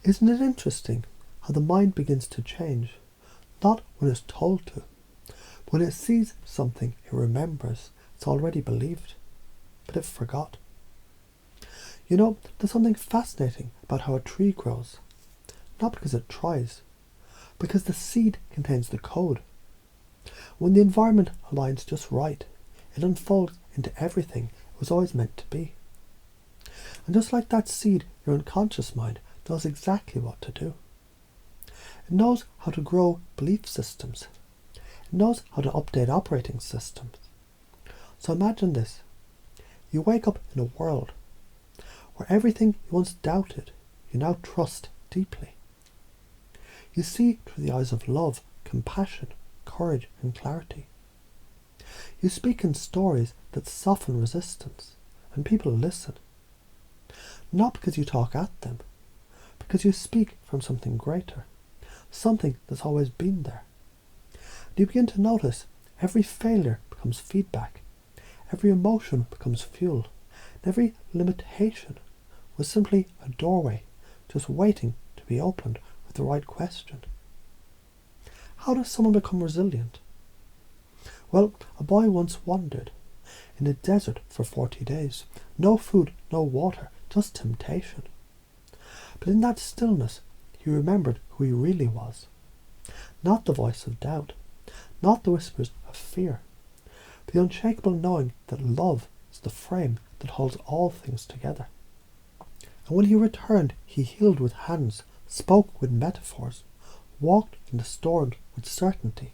Isn't it interesting how the mind begins to change, not when it's told to, but when it sees something it remembers it's already believed, but it forgot. You know, there's something fascinating about how a tree grows, not because it tries, because the seed contains the code. When the environment aligns just right, it unfolds into everything it was always meant to be. And just like that seed, your unconscious mind knows exactly what to do. It knows how to grow belief systems. It knows how to update operating systems. So imagine this. You wake up in a world where everything you once doubted, you now trust deeply. You see through the eyes of love, compassion, courage and clarity. You speak in stories that soften resistance, and people listen. Not because you talk at them, because you speak from something greater, something that's always been there. And you begin to notice every failure becomes feedback, every emotion becomes fuel, and every limitation was simply a doorway just waiting to be opened with the right question. How does someone become resilient? Well, a boy once wandered in a desert for 40 days. No food, no water, just temptation. But in that stillness, he remembered who he really was. Not the voice of doubt, not the whispers of fear, but the unshakable knowing that love is the frame that holds all things together. And when he returned, he healed with hands, spoke with metaphors, walked in the storm with certainty.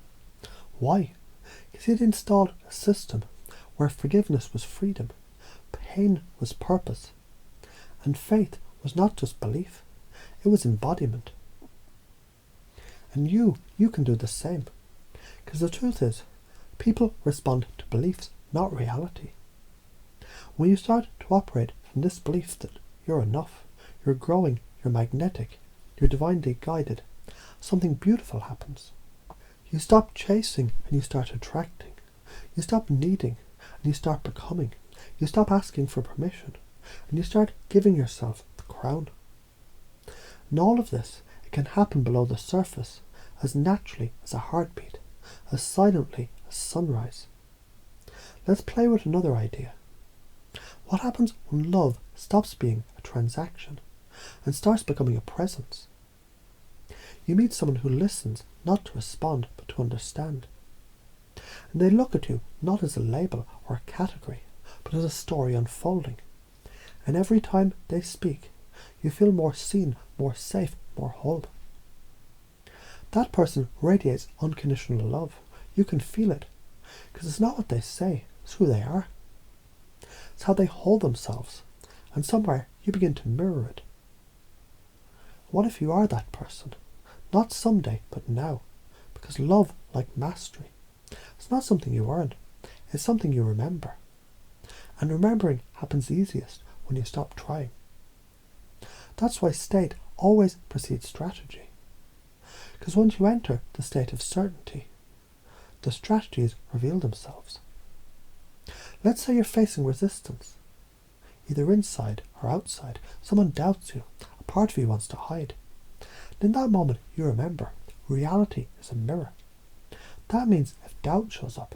Why? Because he had installed a system where forgiveness was freedom, pain was purpose, and faith was not just belief, it was embodiment. And you can do the same. Because the truth is, people respond to beliefs, not reality. When you start to operate from this belief that you're enough, you're growing, you're magnetic, you're divinely guided, something beautiful happens. You stop chasing and you start attracting. You stop needing and you start becoming. You stop asking for permission and you start giving yourself the crown. And all of this, it can happen below the surface, as naturally as a heartbeat, as silently as sunrise. Let's play with another idea. What happens when love stops being a transaction and starts becoming a presence? You meet someone who listens not to respond but to understand. And they look at you not as a label or a category, but as a story unfolding. And every time they speak, you feel more seen, more safe, more whole. That person radiates unconditional love. You can feel it, because it's not what they say, it's who they are. It's how they hold themselves, and somewhere you begin to mirror it. What if you are that person? Not someday, but now. Because love, like mastery, it's not something you earn, it's something you remember. And remembering happens easiest when you stop trying. That's why state always precedes strategy. Because once you enter the state of certainty, the strategies reveal themselves. Let's say you're facing resistance, either inside or outside. Someone doubts you, a part of you wants to hide. And in that moment, you remember, reality is a mirror. That means if doubt shows up,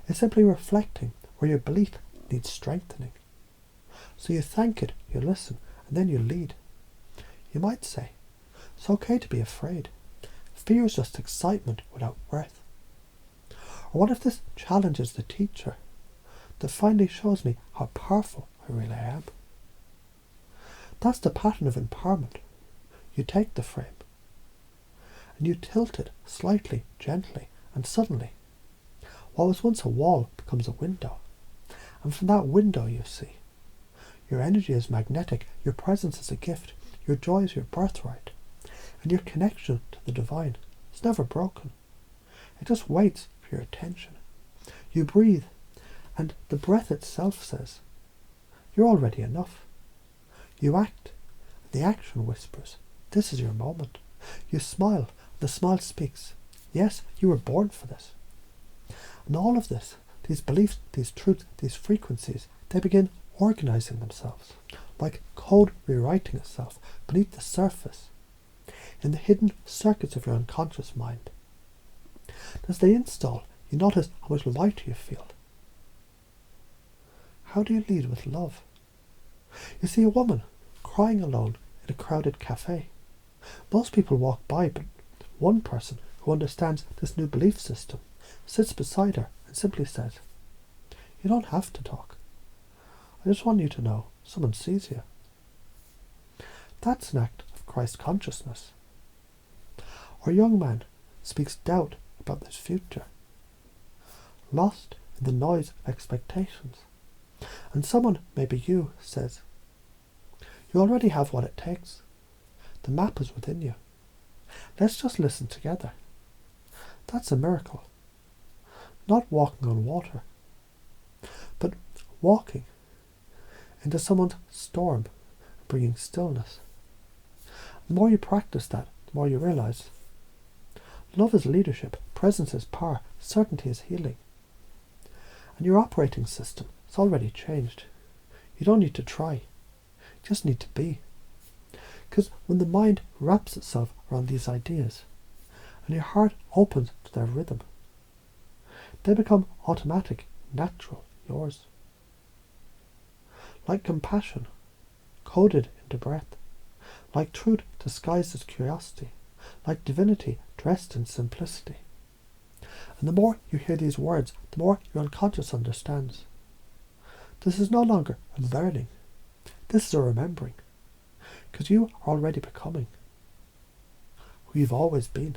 it's simply reflecting where your belief needs strengthening. So you thank it, you listen, and then you lead. You might say, it's okay to be afraid. Fear is just excitement without breath. Or what if this challenges the teacher that finally shows me how powerful I really am? That's the pattern of empowerment. You take the frame and you tilt it slightly, gently, and suddenly what was once a wall becomes a window. And from that window you see your energy is magnetic, your presence is a gift, your joy is your birthright, and your connection to the divine is never broken. It just waits for your attention. You breathe, and the breath itself says, you're already enough. You act, and the action whispers, this is your moment. You smile, the smile speaks, yes, you were born for this. And all of this, these beliefs, these truths, these frequencies, they begin organizing themselves like code rewriting itself beneath the surface, in the hidden circuits of your unconscious mind. As they install, you notice how much lighter you feel. How do you lead with love? You see a woman crying alone in a crowded cafe. Most people walk by, but one person who understands this new belief system sits beside her and simply says, "You don't have to talk. I just want you to know someone sees you." That's an act of Christ consciousness. Or a young man speaks doubt about his future, lost in the noise of expectations, and someone, maybe you, says, "You already have what it takes. The map is within you. Let's just listen together." That's a miracle. Not walking on water, but walking into someone's storm, bringing stillness. The more you practice that, the more you realize love is leadership, presence is power, certainty is healing. And your operating system is already changed. You don't need to try. You just need to be. Because when the mind wraps itself around these ideas and your heart opens to their rhythm, they become automatic, natural, yours. Like compassion, coded into breath. Like truth disguised as curiosity. Like divinity dressed in simplicity. And the more you hear these words, the more your unconscious understands. This is no longer a learning. This is a remembering. Because you are already becoming who you've always been.